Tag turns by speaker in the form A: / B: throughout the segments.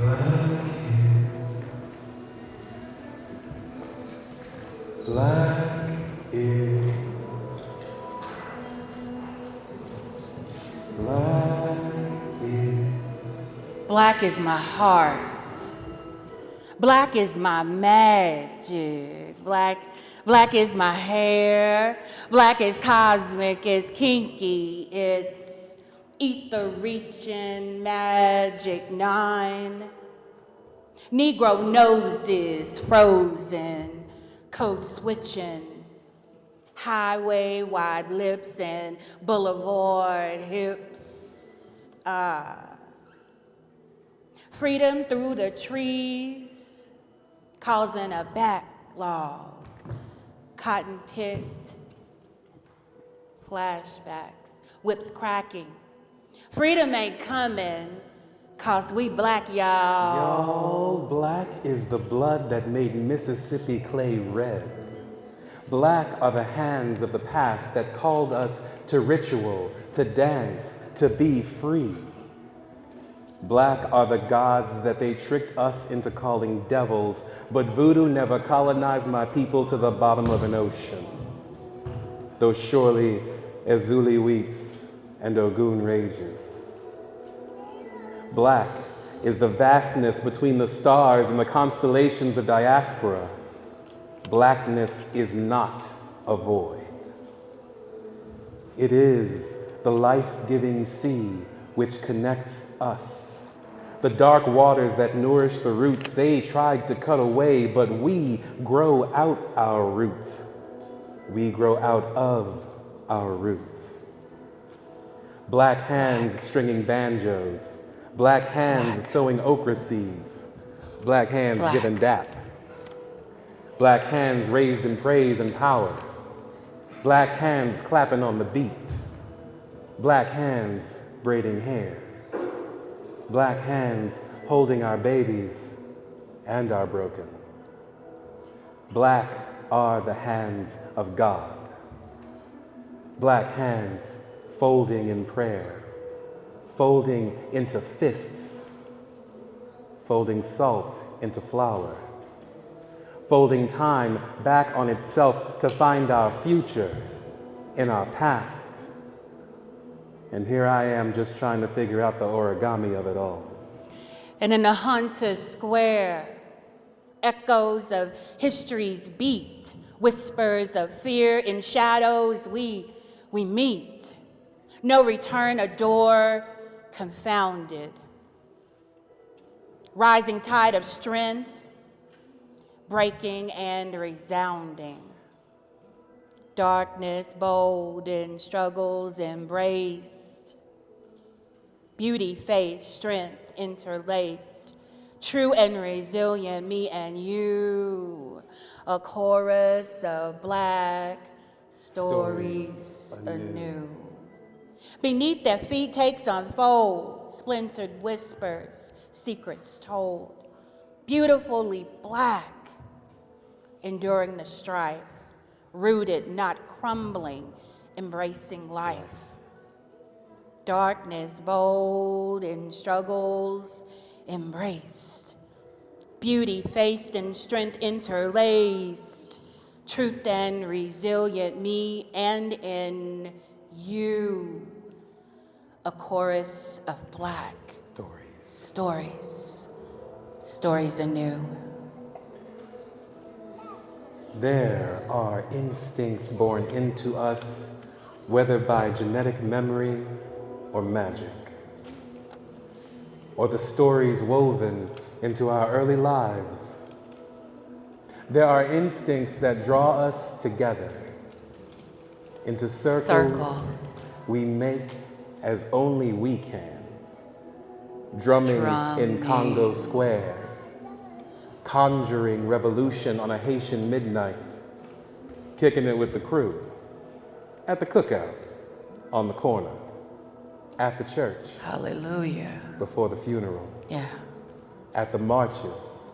A: Black is, black is.
B: Black is my heart. Black is my magic. Black is my hair. Black is cosmic, it's kinky, it's ether reaching, magic 9. Negro noses frozen, code switching, highway wide lips and boulevard hips. Freedom through the trees, causing a backlog, cotton picked, flashbacks, whips cracking. Freedom ain't coming, cause we black, y'all.
A: Y'all, black is the blood that made Mississippi clay red. Black are the hands of the past that called us to ritual, to dance, to be free. Black are the gods that they tricked us into calling devils, but voodoo never colonized my people to the bottom of an ocean. Though surely Ezuli weeps and Ogun rages. Black is the vastness between the stars and the constellations of diaspora. Blackness is not a void. It is the life-giving sea which connects us. The dark waters that nourish the roots they tried to cut away, but we grow out our roots. We grow out of our roots. Black hands stringing banjos. Black hands sowing okra seeds. Black hands giving dap. Black hands raised in praise and power. Black hands clapping on the beat. Black hands braiding hair. Black hands holding our babies and our broken. Black are the hands of God. Black hands folding in prayer, folding into fists, folding salt into flour, folding time back on itself to find our future in our past. And here I am just trying to figure out the origami of it all.
B: And in the Hunter Square, echoes of history's beat, whispers of fear in shadows, we meet. No return, a door confounded. Rising tide of strength, breaking and resounding. Darkness bold in struggles embraced. Beauty, faith, strength interlaced. True and resilient, me and you. A chorus of black stories anew. Beneath their feet takes unfold, splintered whispers, secrets told. Beautifully black, enduring the strife. Rooted, not crumbling, embracing life. Darkness bold in struggles embraced. Beauty faced and strength interlaced. Truth and resilient, me and in you. A chorus of black stories anew.
A: There are instincts born into us, whether by genetic memory or magic, or the stories woven into our early lives. There are instincts that draw us together into circles we make as only we can, drumming in Congo Square, conjuring revolution on a Haitian midnight, kicking it with the crew, at the cookout, on the corner, at the church.
B: Hallelujah.
A: Before the funeral.
B: Yeah.
A: At the marches,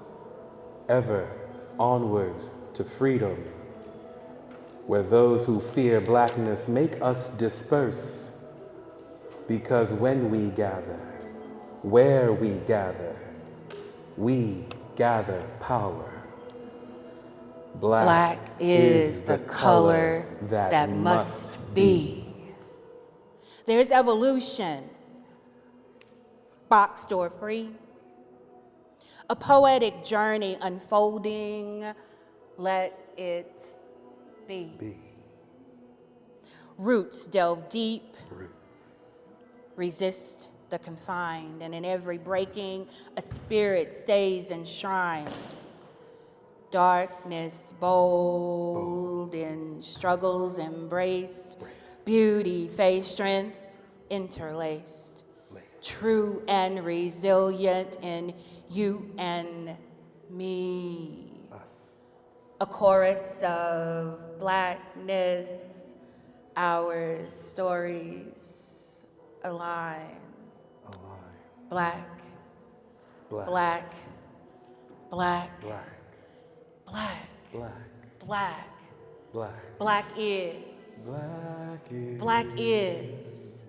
A: ever onward to freedom, where those who fear blackness make us disperse, because when we gather, where we gather, we gather power.
B: Black is the color that must be. There's evolution, box store free, a poetic journey unfolding, let it be. Roots delve deep, resist the confined, and in every breaking, a spirit stays enshrined. Darkness bold in struggles embraced, beauty, faith, strength interlaced, true and resilient in you and me. A chorus of blackness, our stories align. Black, black, black, black, black is. Black is.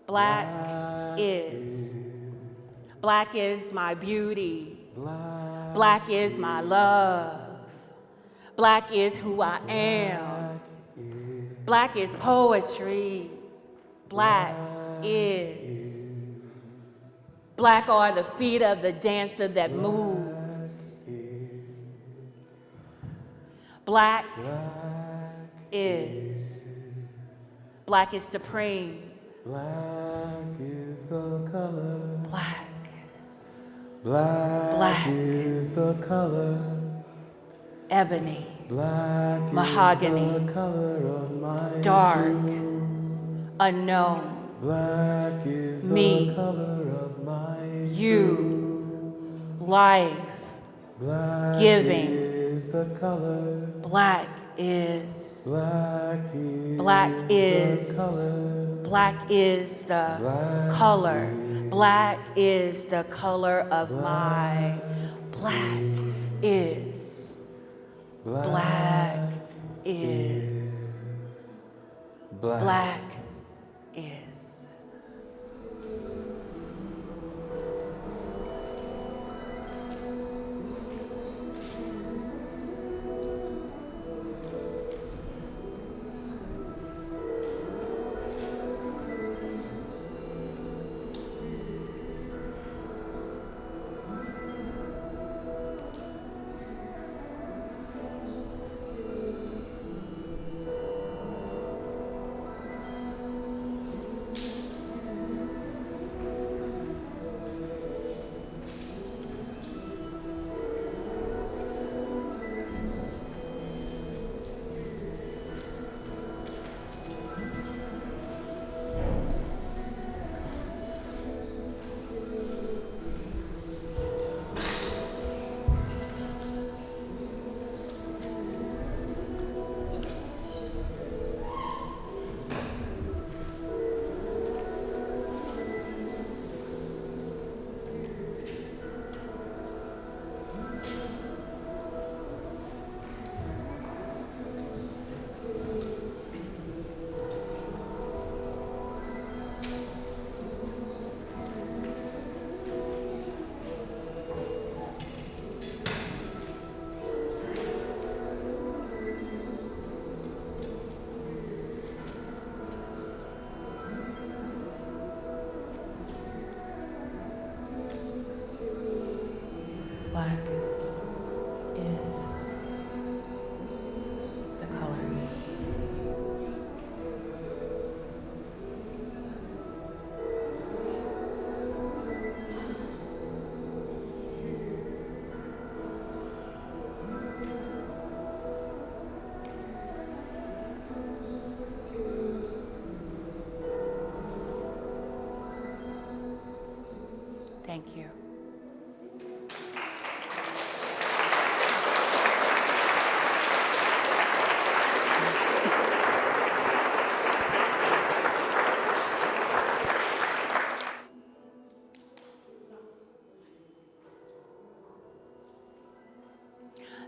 B: Black is. Black is my beauty. Black is my love. Black is who I am. Black is poetry. Black is. Black are the feet of the dancer that moves. Black is. Black is supreme.
A: Black is the color.
B: Black.
A: Black is the color.
B: Ebony.
A: Black
B: mahogany.
A: is the color of my
B: dark.
A: truth.
B: Unknown.
A: Black is
B: me.
A: The color of my
B: you. Life.
A: Black
B: giving.
A: Is the color.
B: Black is.
A: Black is
B: the
A: color.
B: Black is the color. Black is the color of my. Black is. Black is. Black is. Black is the color. Thank you.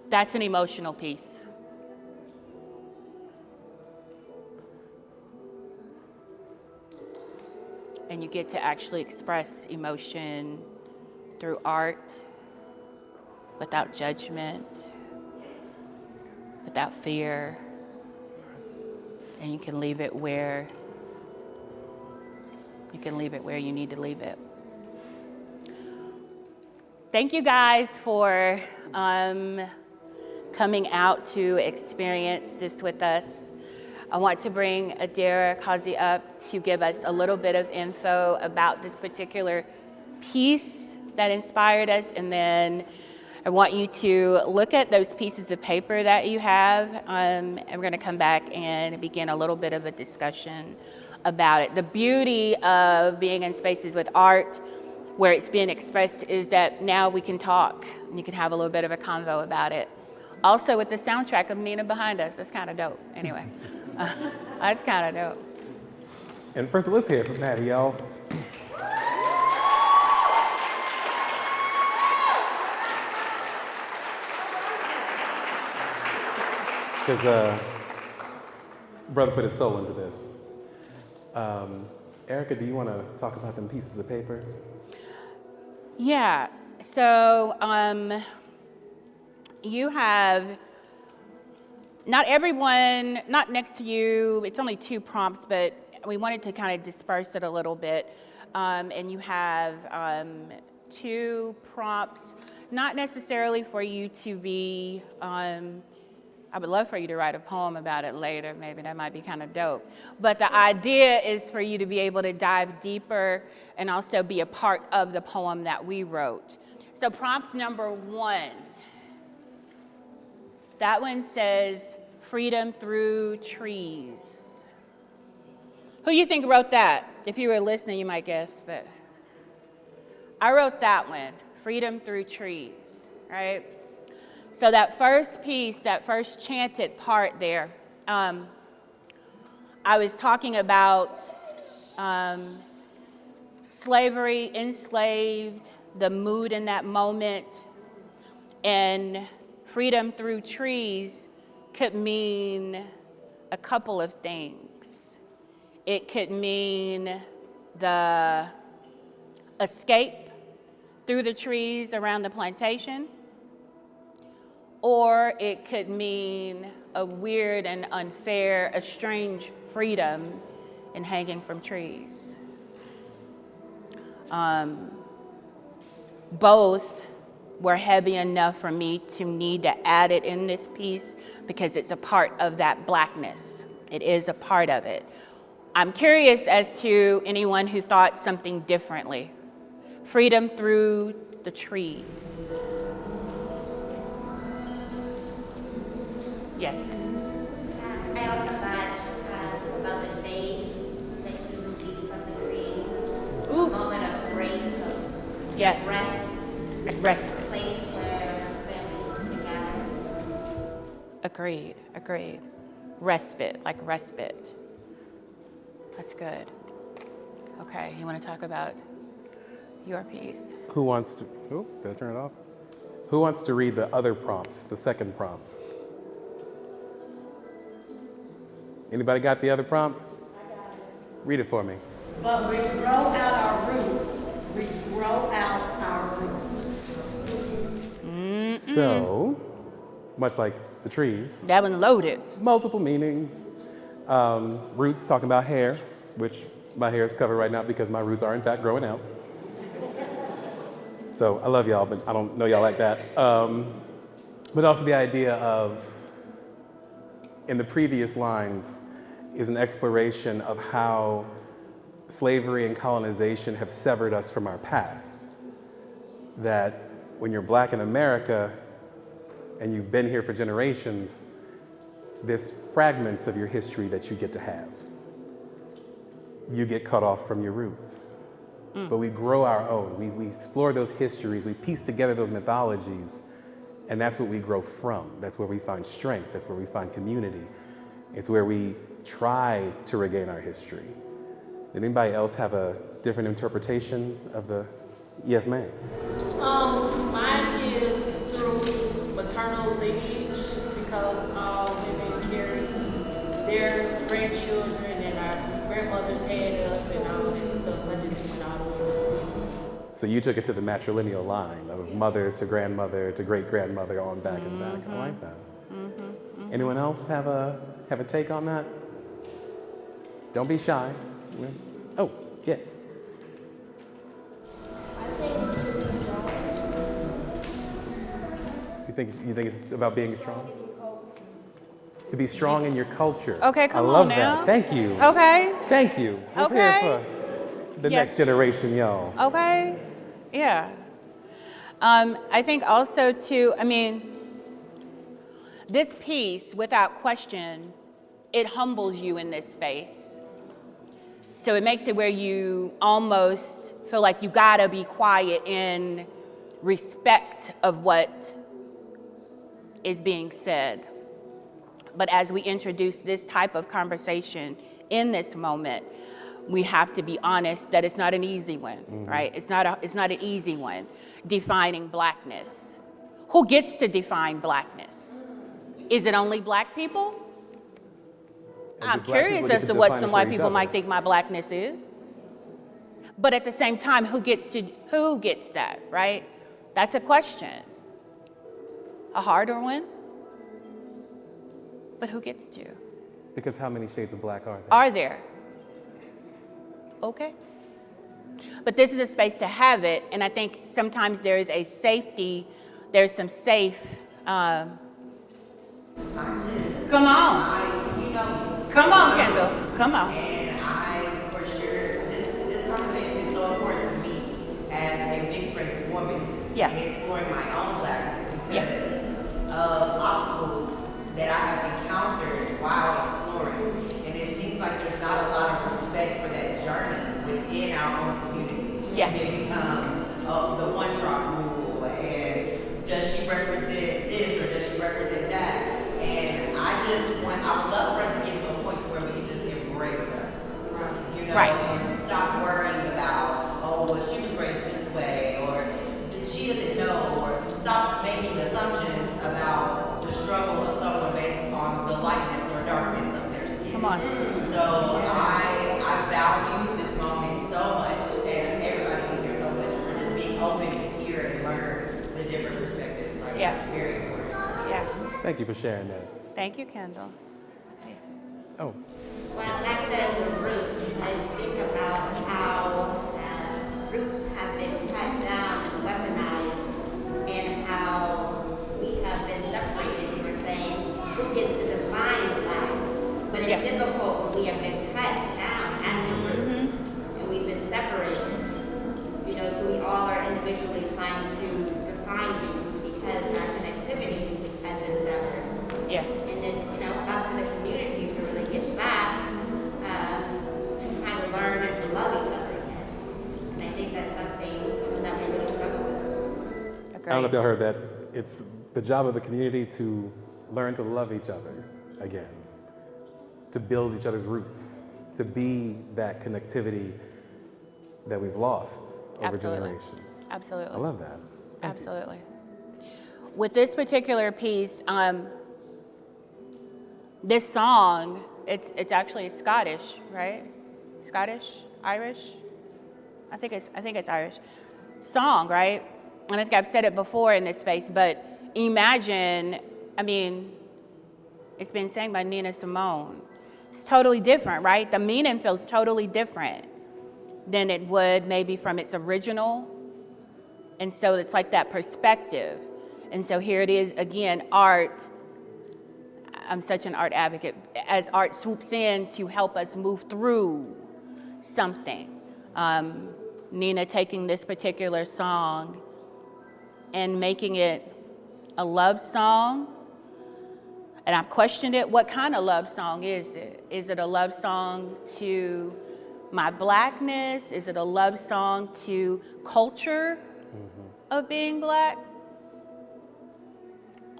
B: That's an emotional piece. And you get to actually express emotion through art without judgment, without fear, and you can leave it where you need to leave it. Thank you guys for coming out to experience this with us. I want to bring Adira Kazi up to give us a little bit of info about this particular piece that inspired us, and then I want you to look at those pieces of paper that you have, and we're going to come back and begin a little bit of a discussion about it. The beauty of being in spaces with art where it's being expressed is that now we can talk and you can have a little bit of a convo about it. Also with the soundtrack of Nina behind us, that's kind of dope. Anyway, that's kind of dope.
A: And first, let's hear it from Matty, y'all. Because brother put his soul into this. Erika, do you want to talk about them pieces of paper?
B: Yeah, so you have, not everyone, not next to you, it's only 2 prompts, but we wanted to kind of disperse it a little bit. And you have 2 prompts, not necessarily for you to be, I would love for you to write a poem about it later. Maybe that might be kind of dope. But the idea is for you to be able to dive deeper and also be a part of the poem that we wrote. So prompt number 1, that one says, freedom through trees. Who do you think wrote that? If you were listening, you might guess, but I wrote that one, freedom through trees, right? So that first piece, that first chanted part there, I was talking about slavery, enslaved, the mood in that moment, and freedom through trees could mean a couple of things. It could mean the escape through the trees around the plantation, or it could mean a weird and unfair, a strange freedom in hanging from trees. Both were heavy enough for me to need to add it in this piece because it's a part of that blackness. It is a part of it. I'm curious as to anyone who thought something differently. Freedom through the trees. Yes.
C: I also thought about the shade that you receive from the trees.
B: Ooh.
C: A moment of break,
B: Yes.
C: rest,
B: Respite.
C: a place where families come together.
B: Agreed. Respite, like respite. That's good. Okay, you want to talk about your piece?
A: Who wants to, oh, did I turn it off? Who wants to read the other prompt, the second prompt? Anybody got the other prompt? I got it. Read it for me.
D: But we grow out our roots. We grow out our roots.
A: So, much like the trees,
B: That one loaded.
A: multiple meanings. Roots, talking about hair, which my hair is covered right now because my roots are in fact growing out. So I love y'all, but I don't know y'all like that. But also the idea of, in the previous lines, is an exploration of how slavery and colonization have severed us from our past. That when you're black in America and you've been here for generations, there's fragments of your history that you get to have. You get cut off from your roots. But we grow our own. We explore those histories, we piece together those mythologies, and that's what we grow from. That's where we find strength, that's where we find community. It's where we try to regain our history. Did anybody else have a different interpretation of the, yes ma'am?
D: Mine is through maternal lineage because all women carry their grandchildren and our grandmothers had us and all that stuff. I just went all the way to
A: So you took it to the matrilineal line of mother to grandmother to great grandmother on back and back. I like that. Anyone else have a take on that? Don't be shy. Oh, yes.
C: I think to be strong.
A: You think it's about being strong? To be strong in your culture.
B: Okay, come
A: I love
B: on now.
A: that. Thank you.
B: Okay.
A: Thank you. Let's hear
B: Okay.
A: it for the next generation, y'all.
B: Okay. Yeah. I think also too, I mean, this piece, without question, it humbles you in this space. So it makes it where you almost feel like you gotta be quiet in respect of what is being said. But as we introduce this type of conversation in this moment, we have to be honest that it's not an easy one, right? It's not an easy one, defining blackness. Who gets to define blackness? Is it only black people? I'm curious as to what some white people might think my blackness is. But at the same time, who gets that, right? That's a question. A harder one, but who gets to?
A: Because how many shades of black are there?
B: Are there? Okay. But this is a space to have it, and I think sometimes there is a safety, there's some safe, come on. Come on, Kendall, come on.
E: And I, for sure, this conversation is so important to me as a mixed race woman.
B: Yeah.
E: And exploring my own blackness because
B: Yeah.
E: of obstacles that I have encountered while exploring. And it seems like there's not a lot of respect for that journey within our own community.
B: Yeah.
E: And it becomes the one drop rule, and does she represent this or does she represent that? And I would love for us to get to a point to where we can just embrace us, you know,
B: Right.
E: and stop worrying about, oh, well, she was raised this way, or she doesn't know, or stop making assumptions about the struggle of someone based on the lightness or darkness of their skin.
B: Come on.
E: So I value this moment so much, and everybody in here so much, for just being open to hear and learn the different perspectives. Like,
B: Yeah.
E: it's very important.
B: Yeah.
A: Thank you for sharing that.
B: Thank you, Kendall.
A: Oh,
C: Well, back to the roots, I think about how roots have been cut down and weaponized, and how we have been separated. You were saying, who gets to define black? But it's difficult when we have been cut down at the roots, and we've been separated. You know, so we all are individually trying to define things because our connectivity has been severed.
B: Yeah.
C: And it's, you know, up to the community to really get back to trying to learn and to love each other again. And I think that's something that we really struggle with.
A: I don't know if y'all heard that. It's the job of the community to learn to love each other again, to build each other's roots, to be that connectivity that we've lost over
B: Absolutely.
A: generations.
B: Absolutely.
A: I love that.
B: Absolutely. With this particular piece, this song, it's actually Scottish, right? Scottish, Irish? I think it's Irish song, right? And I think I've said it before in this space, but imagine, I mean, it's been sang by Nina Simone. It's totally different, right? The meaning feels totally different than it would maybe from its original. And so it's like that perspective. And so here it is again, art. I'm such an art advocate. As art swoops in to help us move through something. Nina taking this particular song and making it a love song. And I've questioned it. What kind of love song is it? Is it a love song to my blackness? Is it a love song to culture of being black?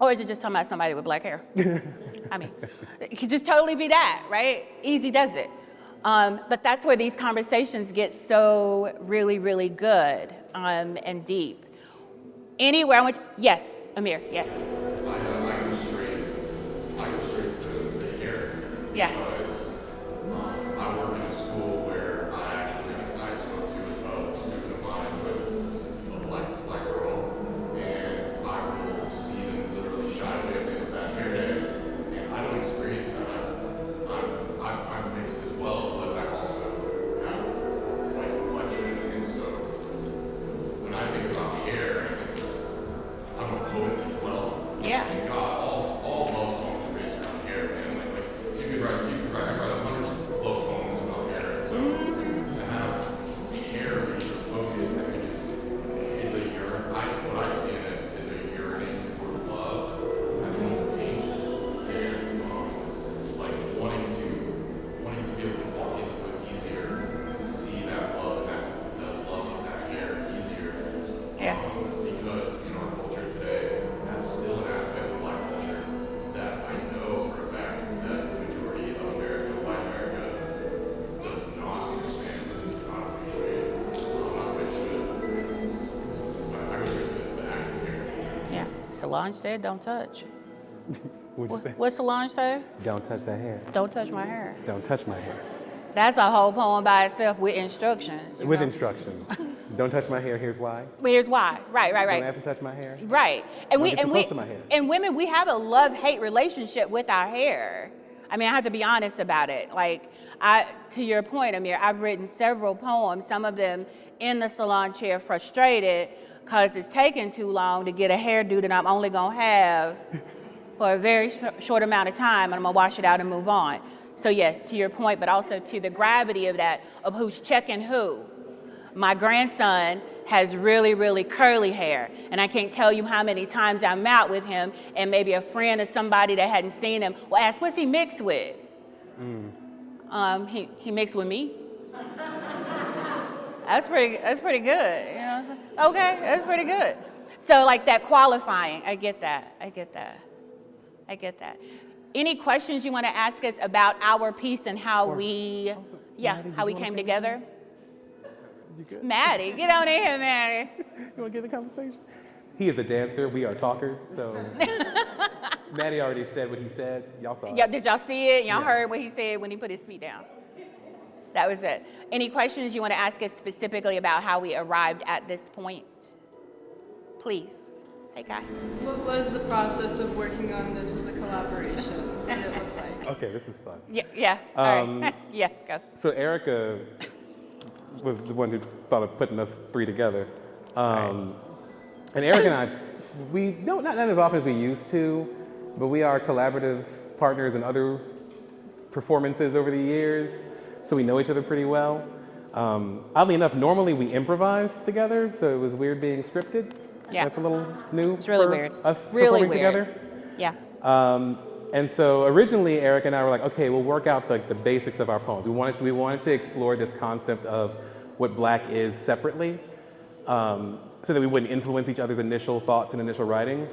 B: Or is it just talking about somebody with black hair? I mean, it could just totally be that, right? Easy does it. But that's where these conversations get so really, really good and deep. Anywhere I went, yes, Amir, yes.
F: I go straight to the hair.
B: Yeah.
F: Because I work in a school where I spoke to a student of mine with
B: Solange said don't touch.
A: What'd you say?
B: What Solange say?
A: Don't touch that hair.
B: Don't touch my hair.
A: Don't touch my hair.
B: That's a whole poem by itself with instructions.
A: With
B: know?
A: instructions. Don't touch my hair, here's why.
B: Well, here's why. Right.
A: Don't have to touch my hair.
B: Right.
A: Don't get too close to my hair.
B: And women, we have a love-hate relationship with our hair. I mean, I have to be honest about it. Like, to your point, Amir, I've written several poems, some of them in the salon chair, frustrated because it's taking too long to get a hairdo that I'm only gonna have for a very short amount of time, and I'm gonna wash it out and move on. So yes, to your point, but also to the gravity of that, of who's checking who. My grandson has really, really curly hair, and I can't tell you how many times I'm out with him, and maybe a friend or somebody that hadn't seen him will ask, what's he mixed with? He mixed with me. That's pretty good, you know what I'm saying? Okay, that's pretty good. So like that qualifying, I get that. Any questions you want to ask us about our piece and how we came together?
A: You good?
B: Maddie, get on in here, Maddie.
A: You want to get in the conversation? He is a dancer. We are talkers. So Matty already said what he said. Y'all saw it.
B: Did y'all see it? Y'all
A: Yeah.
B: heard what he said when he put his feet down. That was it. Any questions you want to ask us specifically about how we arrived at this point? Please. Hey, Kai.
G: What was the process of working on this as a collaboration? What did it look like?
A: Okay, this is fun.
B: Yeah. All right. Yeah, go.
A: So Erika was the one who thought of putting us three together. And Erika and I, we don't, not as often as we used to, but we are collaborative partners in other performances over the years, so we know each other pretty well. Oddly enough, normally we improvise together, so it was weird being scripted.
B: Yeah.
A: That's a little new
B: It's really
A: for
B: weird.
A: us
B: Really
A: performing
B: weird.
A: together.
B: Yeah.
A: And so originally, Erika and I were like, okay, we'll work out the basics of our poems. We wanted to explore this concept of what Black is separately, so that we wouldn't influence each other's initial thoughts and initial writing.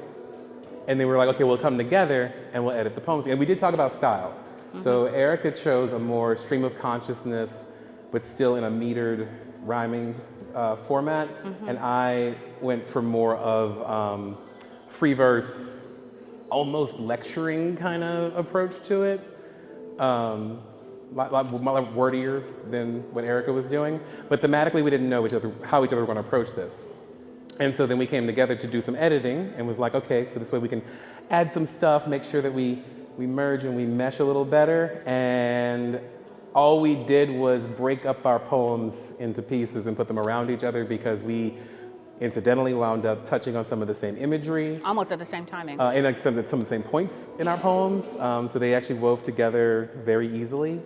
A: And then we were like, okay, we'll come together and we'll edit the poems. And we did talk about style. So Erika chose a more stream of consciousness, but still in a metered rhyming format. And I went for more of free verse, almost lecturing kind of approach to it. Like wordier than what Erika was doing. But thematically, we didn't know how each other were going to approach this. And so then we came together to do some editing and was like, okay, so this way we can add some stuff, make sure that we merge and we mesh a little better. And all we did was break up our poems into pieces and put them around each other because we incidentally wound up touching on some of the same imagery.
B: Almost at the same timing.
A: And like some of the same points in our poems. So they actually wove together very easily.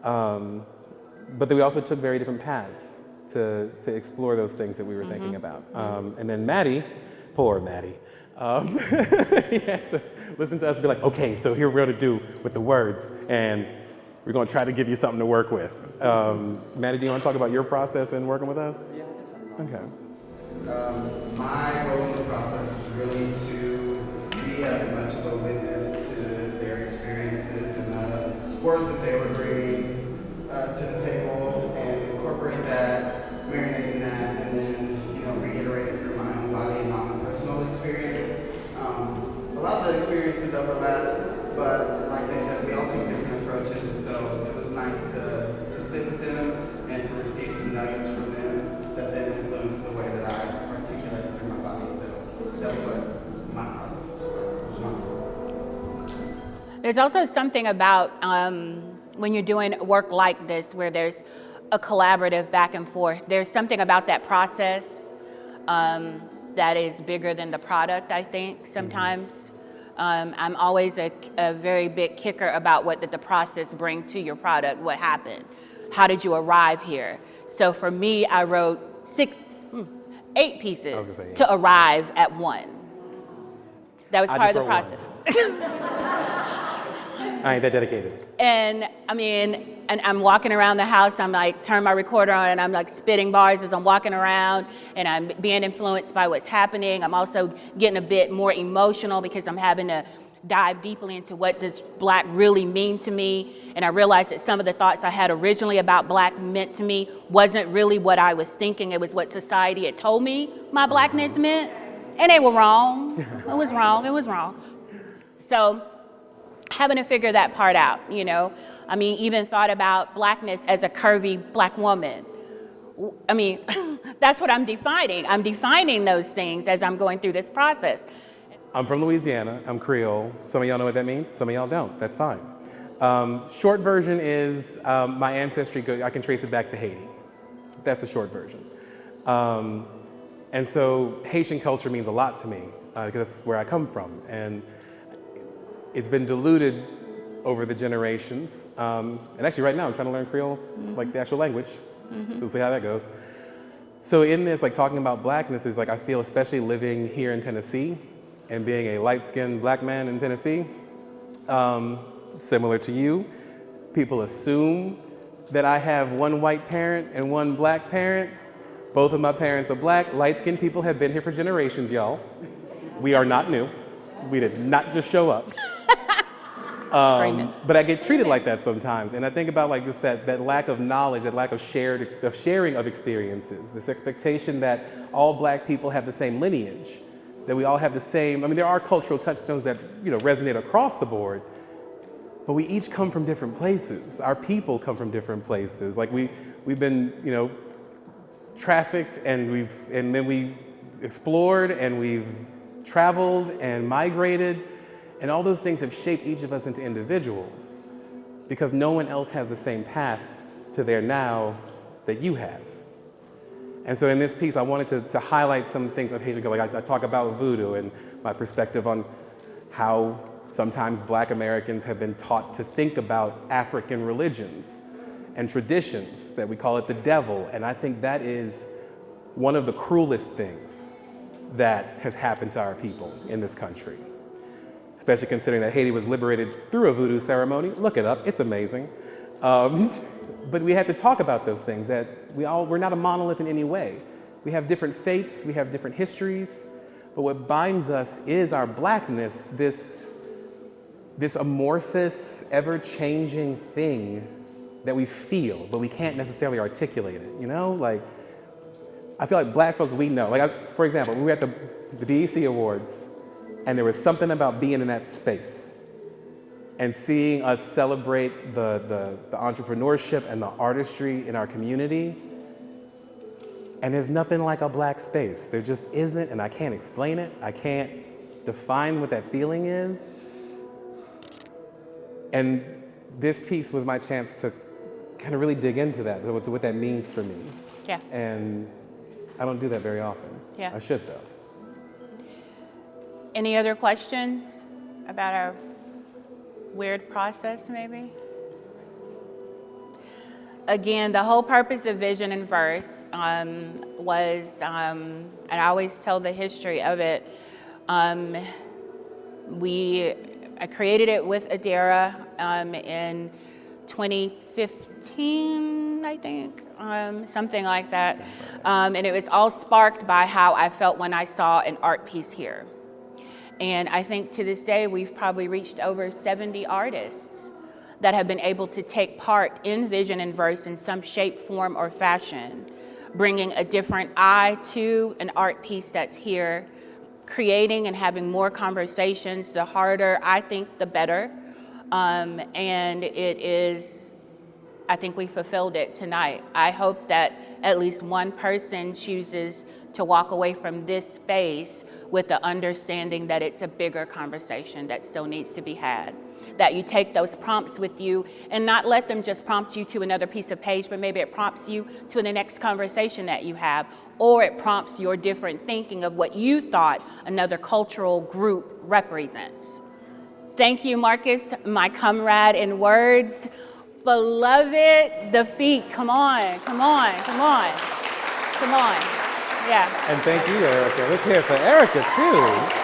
A: But then we also took very different paths to explore those things that we were thinking about. And then Matty, poor Matty, he had to listen to us and be like, okay, so here we're gonna do with the words, and we're gonna try to give you something to work with. Matty, do you wanna talk about your process in working with us? Yeah. Okay.
H: My role in the process was really to be as much of a witness to their experiences and the words that they were bringing to the table, and incorporate that, marinate in that, and then reiterate it through my own body and my own personal experience. A lot of the experiences overlapped, but like they said, we all took different approaches, and so it was nice to sit with them and to receive some nuggets from them that then influenced the way that I articulated through my body. So that's what my process was.
B: There's also something about when you're doing work like this where there's a collaborative back and forth, there's something about that process that is bigger than the product, I think, sometimes. I'm always a very big kicker about what did the process bring to your product, what happened, how did you arrive here? So for me, I wrote 8 pieces to arrive at one. That was part of the process.
A: I ain't that dedicated.
B: And I mean, and I'm walking around the house, I'm like, turn my recorder on and I'm like spitting bars as I'm walking around, and I'm being influenced by what's happening. I'm also getting a bit more emotional because I'm having to dive deeply into what does Black really mean to me. And I realized that some of the thoughts I had originally about Black meant to me wasn't really what I was thinking. It was what society had told me my Blackness meant. And they were wrong. It was wrong. It was wrong. So having to figure that part out, you know. I mean, even thought about blackness as a curvy black woman. I mean, that's what I'm defining. I'm defining those things as I'm going through this process.
A: I'm from Louisiana. I'm Creole. Some of y'all know what that means. Some of y'all don't. That's fine. Short version is my ancestry, I can trace it back to Haiti. That's the short version. And so Haitian culture means a lot to me because that's where I come from. And it's been diluted over the generations. And actually right now I'm trying to learn Creole, like the actual language. So we'll see how that goes. So in this, like talking about blackness is like, I feel especially living here in Tennessee and being a light-skinned black man in Tennessee, similar to you, people assume that I have one white parent and one black parent. Both of my parents are black. Light-skinned people have been here for generations, y'all. We are not new. We did not just show up. But I get treated like that sometimes. And I think about like just that lack of knowledge, that lack of sharing of experiences, this expectation that all black people have the same lineage, that we all have the same, I mean, there are cultural touchstones that, you know, resonate across the board, but we each come from different places. Our people come from different places. Like we've been, you know, trafficked and then we explored and we've traveled and migrated. And all those things have shaped each of us into individuals because no one else has the same path to their now that you have. And so in this piece, I wanted to highlight some things of Haitian culture. Like I talk about voodoo and my perspective on how sometimes black Americans have been taught to think about African religions and traditions, that we call it the devil. And I think that is one of the cruelest things that has happened to our people in this country. Especially considering that Haiti was liberated through a voodoo ceremony. Look it up, it's amazing. But we have to talk about those things, that we're not a monolith in any way. We have different faiths, we have different histories, but what binds us is our blackness, this amorphous, ever-changing thing that we feel, but we can't necessarily articulate it, you know? Like, I feel like black folks, we know. Like, for example, we were at the BET Awards, and there was something about being in that space and seeing us celebrate the entrepreneurship and the artistry in our community. And there's nothing like a black space. There just isn't, and I can't explain it. I can't define what that feeling is. And this piece was my chance to kind of really dig into that, what that means for me.
B: Yeah.
A: And I don't do that very often.
B: Yeah.
A: I should, though.
B: Any other questions about our weird process, maybe? Again, the whole purpose of Vision and Verse was, and I always tell the history of it, I created it with Adira in 2015, I think, something like that. And it was all sparked by how I felt when I saw an art piece here. And I think to this day, we've probably reached over 70 artists that have been able to take part in Vision and Verse in some shape, form, or fashion, bringing a different eye to an art piece that's here, creating and having more conversations. The harder, I think, the better. And it is, I think we fulfilled it tonight. I hope that at least one person chooses to walk away from this space with the understanding that it's a bigger conversation that still needs to be had. That you take those prompts with you and not let them just prompt you to another piece of page, but maybe it prompts you to the next conversation that you have, or it prompts your different thinking of what you thought another cultural group represents. Thank you, Marcus, my comrade in words. Beloved, the feet, come on, come on, come on, come on. Yeah.
A: And thank you, Erika. Let's hear it for Erika, too.